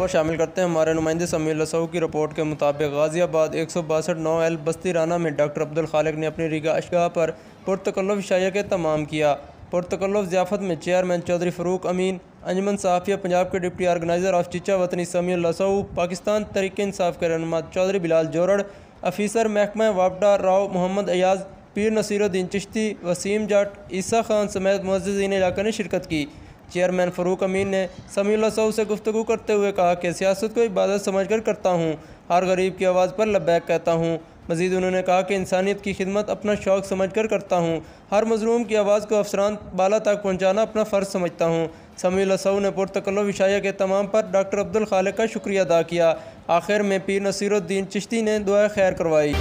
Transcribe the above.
शामिल करते हैं हमारे नुमाइंदे समीउल लसऊ की रिपोर्ट के मुताबिक गाज़ियाबाद 162 बस्ती राना में डॉक्टर अब्दुल खालिक ने अपनी रिहाइशगाह पर पुरतकल्लुफ़ इशाइया के तमाम किया। पुरतकल्लुफ़ ज़ियाफ़त में चेयरमैन चौधरी फ़रूक अमीन, अंजुमन सहाफ़िया पंजाब के deputy organiser of Chichawatni समीउल लसऊ, पाकिस्तान तहरीक इंसाफ के रहनुमा चौधरी बिलाल जोरड़, अफीसर महकमा वापडा राव मोहम्मद अयाज, पीर नसीरुद्दीन चिश्ती, वसीम जाट, ईसा खान समेत मुअज़्ज़िज़ीन इलाक़े ने शिरकत की। चेयरमैन फ़रूक अमीन ने समीउल लसऊ से गुफ्तगू करते हुए कहा कि सियासत को इबादत समझकर करता हूँ, हर गरीब की आवाज़ पर लब्बैक कहता हूँ। मज़ीद उन्होंने कहा कि इंसानियत की खिदमत अपना शौक़ समझकर करता हूँ, हर मज़लूम की आवाज़ को अफसरान बाला तक पहुँचाना अपना फ़र्ज़ समझता हूँ। समीउल लसऊ ने पुरतकल्लुफ़ इशाइया के तमाम पर डॉक्टर अब्दुल खालिक का शुक्रिया अदा किया। आखिर में पीर नसीरुद्दीन चिश्ती ने दुआ खैर करवाई।